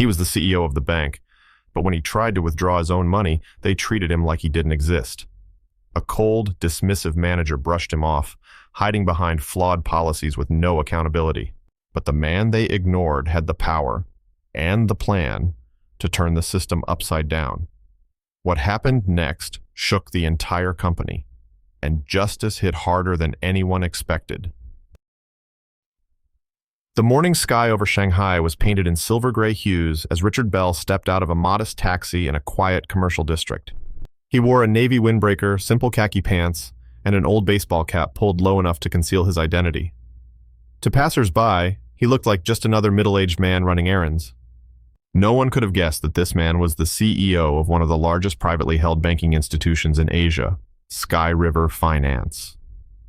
He was the CEO of the bank, but when he tried to withdraw his own money, they treated him like he didn't exist. A cold, dismissive manager brushed him off, hiding behind flawed policies with no accountability. But the man they ignored had the power and the plan to turn the system upside down. What happened next shook the entire company, and justice hit harder than anyone expected. The morning sky over Shanghai was painted in silver-gray hues as Richard Bell stepped out of a modest taxi in a quiet commercial district. He wore a navy windbreaker, simple khaki pants, and an old baseball cap pulled low enough to conceal his identity. To passers-by, he looked like just another middle-aged man running errands. No one could have guessed that this man was the CEO of one of the largest privately held banking institutions in Asia, Sky River Finance.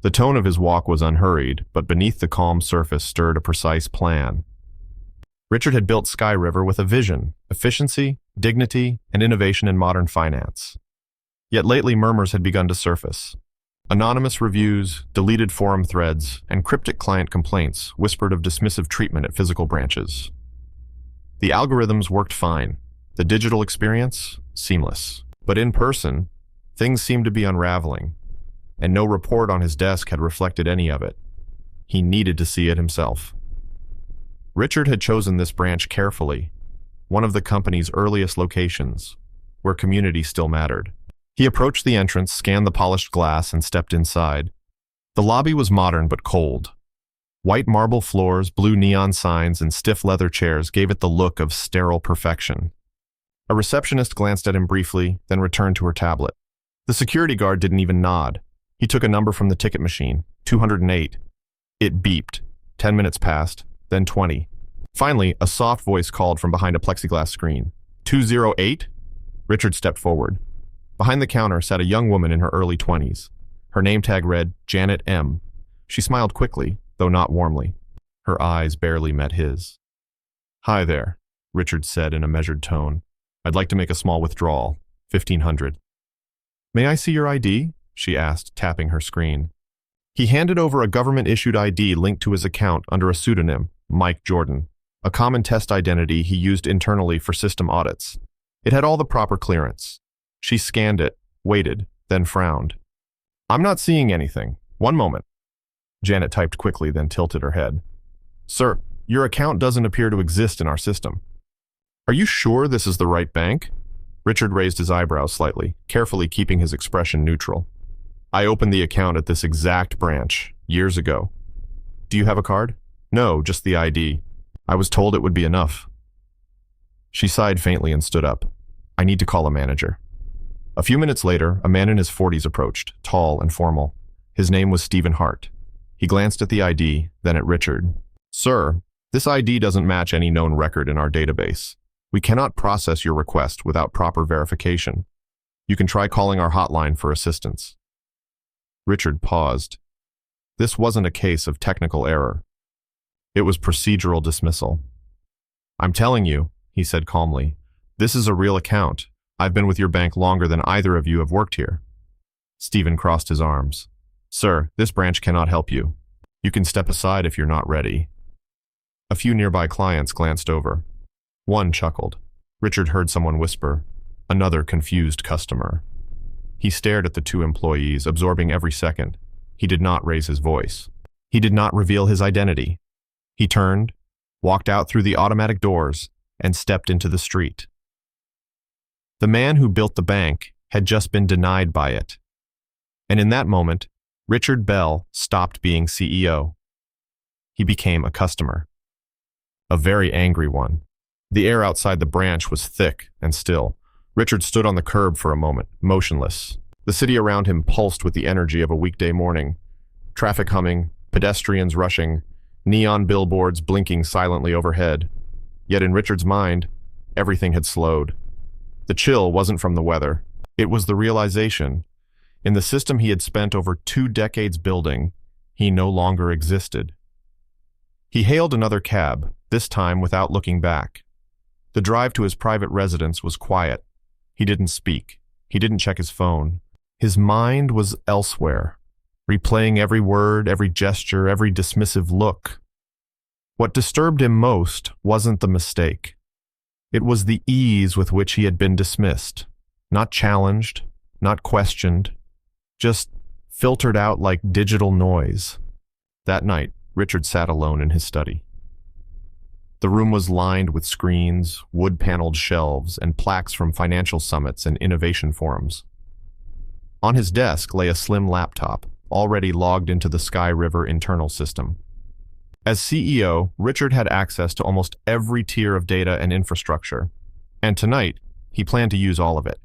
The tone of his walk was unhurried, but beneath the calm surface stirred a precise plan. Richard had built Sky River with a vision, efficiency, dignity, and innovation in modern finance. Yet lately murmurs had begun to surface. Anonymous reviews, deleted forum threads, and cryptic client complaints whispered of dismissive treatment at physical branches. The algorithms worked fine, the digital experience seamless. But in person, things seemed to be unraveling, and no report on his desk had reflected any of it. He needed to see it himself. Richard had chosen this branch carefully, one of the company's earliest locations, where community still mattered. He approached the entrance, scanned the polished glass, and stepped inside. The lobby was modern but cold. White marble floors, blue neon signs, and stiff leather chairs gave it the look of sterile perfection. A receptionist glanced at him briefly, then returned to her tablet. The security guard didn't even nod. He took a number from the ticket machine, 208. It beeped. 10 minutes passed, then 20. Finally, a soft voice called from behind a plexiglass screen. 208? Richard stepped forward. Behind the counter sat a young woman in her early 20s. Her name tag read Janet M. She smiled quickly, though not warmly. Her eyes barely met his. "Hi there," Richard said in a measured tone. "I'd like to make a small withdrawal, 1,500. "May I see your ID?" she asked, tapping her screen. He handed over a government-issued ID linked to his account under a pseudonym, Mike Jordan, a common test identity he used internally for system audits. It had all the proper clearance. She scanned it, waited, then frowned. "I'm not seeing anything. One moment." Janet typed quickly, then tilted her head. "Sir, your account doesn't appear to exist in our system." "Are you sure this is the right bank?" Richard raised his eyebrows slightly, carefully keeping his expression neutral. "I opened the account at this exact branch, years ago." "Do you have a card?" "No, just the ID. I was told it would be enough." She sighed faintly and stood up. "I need to call a manager." A few minutes later, a man in his 40s approached, tall and formal. His name was Stephen Hart. He glanced at the ID, then at Richard. "Sir, this ID doesn't match any known record in our database. We cannot process your request without proper verification. You can try calling our hotline for assistance." Richard paused. This wasn't a case of technical error. It was procedural dismissal. "I'm telling you," he said calmly, "this is a real account. I've been with your bank longer than either of you have worked here." Stephen crossed his arms. "Sir, this branch cannot help you. You can step aside if you're not ready." A few nearby clients glanced over. One chuckled. Richard heard someone whisper, "Another confused customer." He stared at the two employees, absorbing every second. He did not raise his voice. He did not reveal his identity. He turned, walked out through the automatic doors, and stepped into the street. The man who built the bank had just been denied by it. And in that moment, Richard Bell stopped being CEO. He became a customer. A very angry one. The air outside the branch was thick and still. Richard stood on the curb for a moment, motionless. The city around him pulsed with the energy of a weekday morning. Traffic humming, pedestrians rushing, neon billboards blinking silently overhead. Yet in Richard's mind, everything had slowed. The chill wasn't from the weather. It was the realization, in the system he had spent over 2 decades building, he no longer existed. He hailed another cab, this time without looking back. The drive to his private residence was quiet. He didn't speak. He didn't check his phone. His mind was elsewhere, replaying every word, every gesture, every dismissive look. What disturbed him most wasn't the mistake. It was the ease with which he had been dismissed. Not challenged, not questioned, just filtered out like digital noise. That night, Richard sat alone in his study. The room was lined with screens, wood-paneled shelves, and plaques from financial summits and innovation forums. On his desk lay a slim laptop, already logged into the Sky River internal system. As CEO, Richard had access to almost every tier of data and infrastructure, and tonight, he planned to use all of it.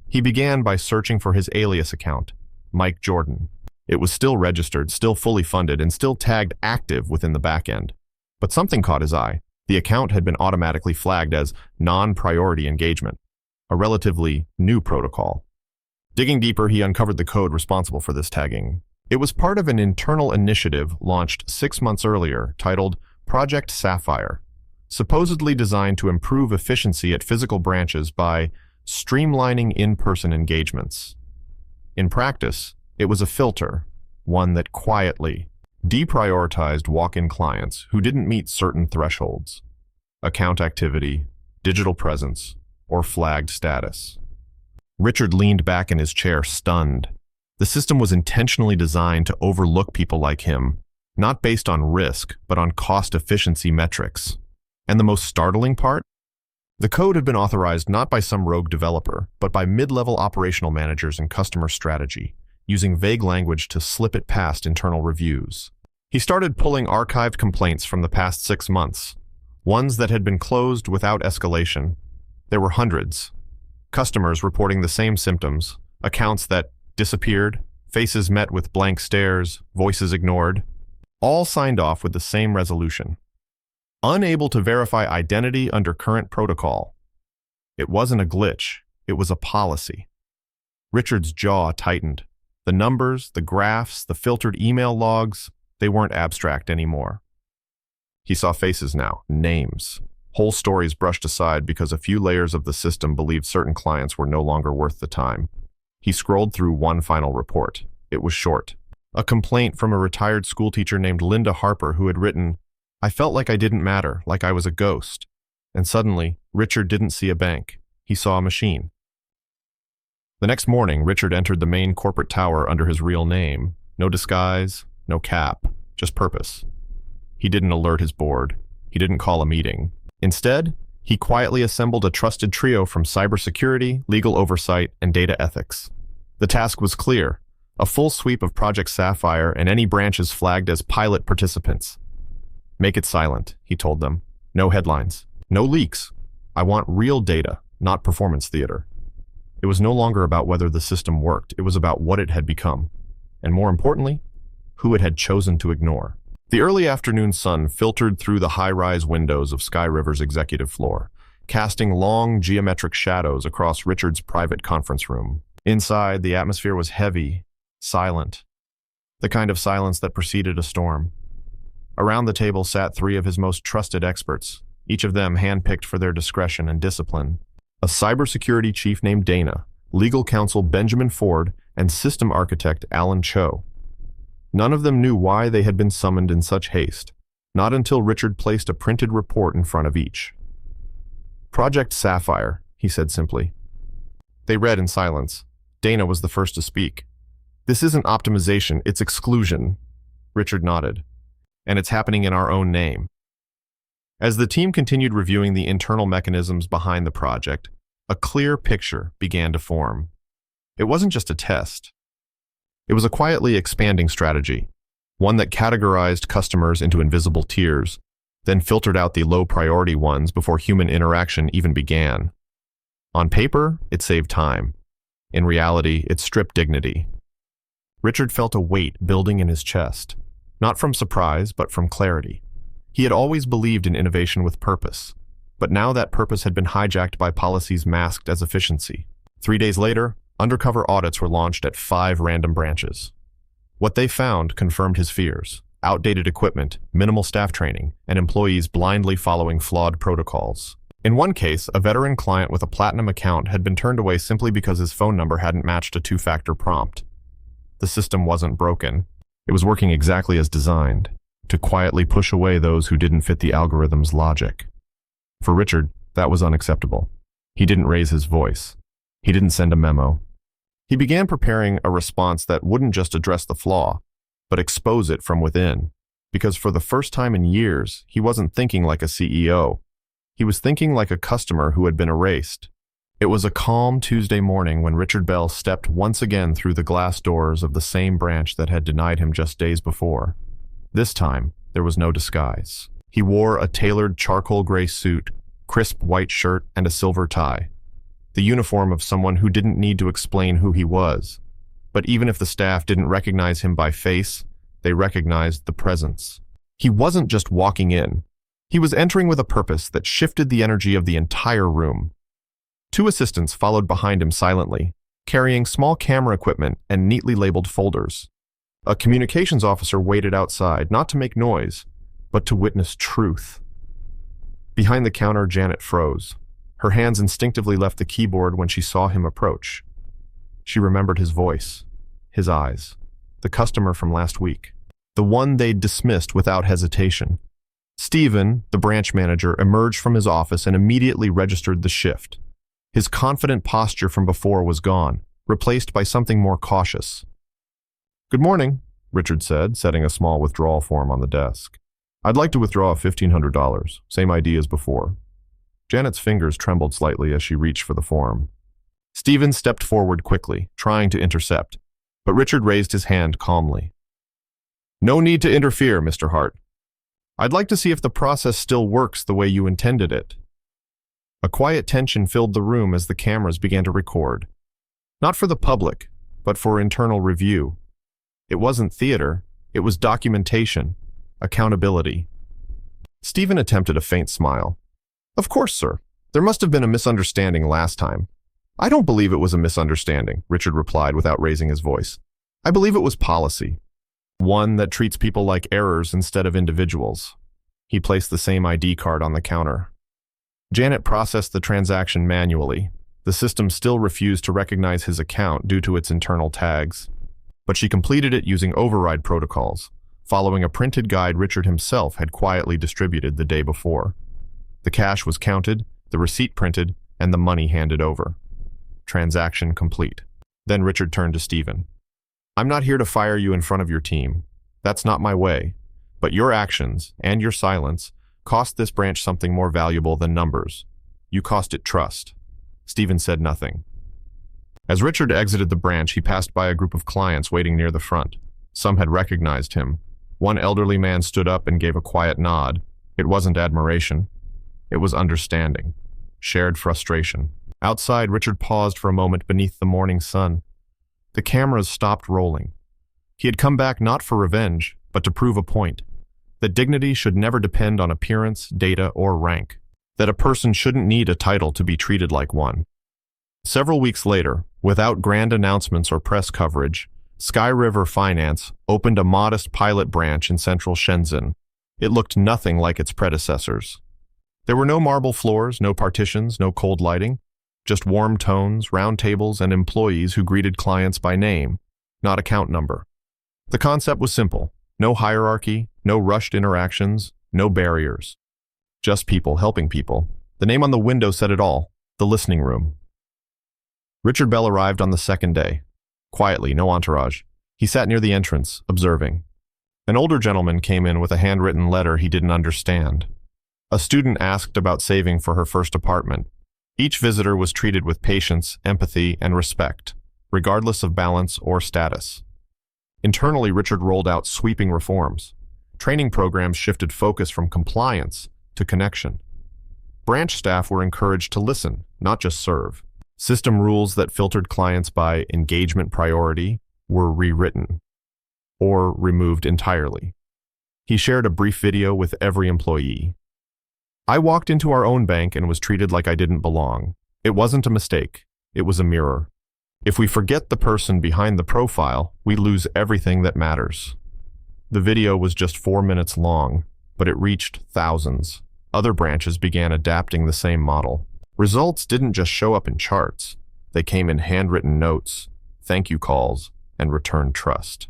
He began by searching for his alias account, Mike Jordan. It was still registered, still fully funded, and still tagged active within the backend. But something caught his eye. The account had been automatically flagged as non-priority engagement, a relatively new protocol. Digging deeper, he uncovered the code responsible for this tagging. It was part of an internal initiative launched 6 months earlier titled Project Sapphire, supposedly designed to improve efficiency at physical branches by streamlining in-person engagements. In practice, it was a filter, one that quietly deprioritized walk-in clients who didn't meet certain thresholds: account activity, digital presence, or flagged status. Richard leaned back in his chair, stunned. The system was intentionally designed to overlook people like him, not based on risk, but on cost-efficiency metrics. And the most startling part? The code had been authorized not by some rogue developer, but by mid-level operational managers in customer strategy, using vague language to slip it past internal reviews. He started pulling archived complaints from the past 6 months, ones that had been closed without escalation. There were hundreds. Customers reporting the same symptoms, accounts that disappeared, faces met with blank stares, voices ignored, all signed off with the same resolution: unable to verify identity under current protocol. It wasn't a glitch, it was a policy. Richard's jaw tightened. The numbers, the graphs, the filtered email logs, they weren't abstract anymore. He saw faces now, names. Whole stories brushed aside because a few layers of the system believed certain clients were no longer worth the time. He scrolled through one final report. It was short. A complaint from a retired schoolteacher named Linda Harper who had written, "I felt like I didn't matter, like I was a ghost." And suddenly, Richard didn't see a bank. He saw a machine. The next morning, Richard entered the main corporate tower under his real name. No disguise, no cap, just purpose. He didn't alert his board. He didn't call a meeting. Instead, he quietly assembled a trusted trio from cybersecurity, legal oversight, and data ethics. The task was clear: a full sweep of Project Sapphire and any branches flagged as pilot participants. "Make it silent," he told them. "No headlines. No leaks. I want real data, not performance theater." It was no longer about whether the system worked. It was about what it had become. And more importantly, who it had chosen to ignore. The early afternoon sun filtered through the high-rise windows of Sky River's executive floor, casting long geometric shadows across Richard's private conference room. Inside, the atmosphere was heavy, silent, the kind of silence that preceded a storm. Around the table sat 3 of his most trusted experts, each of them handpicked for their discretion and discipline. A cybersecurity chief named Dana, legal counsel Benjamin Ford, and system architect Alan Cho. None of them knew why they had been summoned in such haste, not until Richard placed a printed report in front of each. "Project Sapphire," he said simply. They read in silence. Dana was the first to speak. "This isn't optimization, it's exclusion." Richard nodded. "And it's happening in our own name." As the team continued reviewing the internal mechanisms behind the project, a clear picture began to form. It wasn't just a test. It was a quietly expanding strategy, one that categorized customers into invisible tiers, then filtered out the low-priority ones before human interaction even began. On paper, it saved time. In reality, it stripped dignity. Richard felt a weight building in his chest, not from surprise, but from clarity. He had always believed in innovation with purpose, but now that purpose had been hijacked by policies masked as efficiency. 3 days later, undercover audits were launched at 5 random branches. What they found confirmed his fears: outdated equipment, minimal staff training, and employees blindly following flawed protocols. In one case, a veteran client with a platinum account had been turned away simply because his phone number hadn't matched a 2-factor prompt. The system wasn't broken. It was working exactly as designed, to quietly push away those who didn't fit the algorithm's logic. For Richard, That was unacceptable. He didn't raise his voice. He didn't send a memo. He began preparing a response that wouldn't just address the flaw, but expose it from within. Because for the first time in years, he wasn't thinking like a CEO. He was thinking like a customer who had been erased. It was a calm Tuesday morning when Richard Bell stepped once again through the glass doors of the same branch that had denied him just days before. This time, there was no disguise. He wore a tailored charcoal gray suit, crisp white shirt, and a silver tie. The uniform of someone who didn't need to explain who he was. But even if the staff didn't recognize him by face, they recognized the presence. He wasn't just walking in. He was entering with a purpose that shifted the energy of the entire room. Two assistants followed behind him silently, carrying small camera equipment and neatly labeled folders. A communications officer waited outside, not to make noise, but to witness truth. Behind the counter, Janet froze. Her hands instinctively left the keyboard when she saw him approach. She remembered his voice, his eyes, the customer from last week, the one they'd dismissed without hesitation. Stephen, the branch manager, emerged from his office and immediately registered the shift. His confident posture from before was gone, replaced by something more cautious. "Good morning," Richard said, setting a small withdrawal form on the desk. "I'd like to withdraw $1,500, same ID as before." Janet's fingers trembled slightly as she reached for the form. Stephen stepped forward quickly, trying to intercept, but Richard raised his hand calmly. "No need to interfere, Mr. Hart. I'd like to see if the process still works the way you intended it." A quiet tension filled the room as the cameras began to record. Not for the public, but for internal review. It wasn't theater, it was documentation, accountability. Stephen attempted a faint smile. "Of course, sir. There must have been a misunderstanding last time." "I don't believe it was a misunderstanding," Richard replied without raising his voice. "I believe it was policy. One that treats people like errors instead of individuals." He placed the same ID card on the counter. Janet processed the transaction manually. The system still refused to recognize his account due to its internal tags. But she completed it using override protocols, following a printed guide Richard himself had quietly distributed the day before. The cash was counted, the receipt printed, and the money handed over. Transaction complete. Then Richard turned to Stephen. "I'm not here to fire you in front of your team. That's not my way. But your actions, and your silence, cost this branch something more valuable than numbers. You cost it trust." Stephen said nothing. As Richard exited the branch, he passed by a group of clients waiting near the front. Some had recognized him. One elderly man stood up and gave a quiet nod. It wasn't admiration. It was understanding. Shared frustration. Outside, Richard paused for a moment beneath the morning sun. The cameras stopped rolling. He had come back not for revenge, but to prove a point. That dignity should never depend on appearance, data, or rank. That a person shouldn't need a title to be treated like one. Several weeks later, without grand announcements or press coverage, Sky River Finance opened a modest pilot branch in central Shenzhen. It looked nothing like its predecessors. There were no marble floors, no partitions, no cold lighting, just warm tones, round tables, and employees who greeted clients by name, not account number. The concept was simple. No hierarchy, no rushed interactions, no barriers. Just people helping people. The name on the window said it all, the listening room. Richard Bell arrived on the second day. Quietly, no entourage. He sat near the entrance, observing. An older gentleman came in with a handwritten letter he didn't understand. A student asked about saving for her first apartment. Each visitor was treated with patience, empathy, and respect, regardless of balance or status. Internally, Richard rolled out sweeping reforms. Training programs shifted focus from compliance to connection. Branch staff were encouraged to listen, not just serve. System rules that filtered clients by engagement priority were rewritten or removed entirely. He shared a brief video with every employee. "I walked into our own bank and was treated like I didn't belong. It wasn't a mistake. It was a mirror. If we forget the person behind the profile, we lose everything that matters." The video was just 4 minutes long, but it reached thousands. Other branches began adapting the same model. Results didn't just show up in charts. They came in handwritten notes, thank you calls, and returned trust.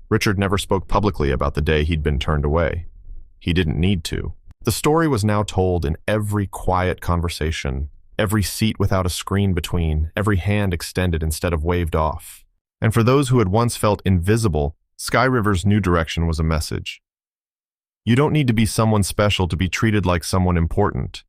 Richard never spoke publicly about the day he'd been turned away. He didn't need to. The story was now told in every quiet conversation, every seat without a screen between, every hand extended instead of waved off. And for those who had once felt invisible, Sky River's new direction was a message. You don't need to be someone special to be treated like someone important.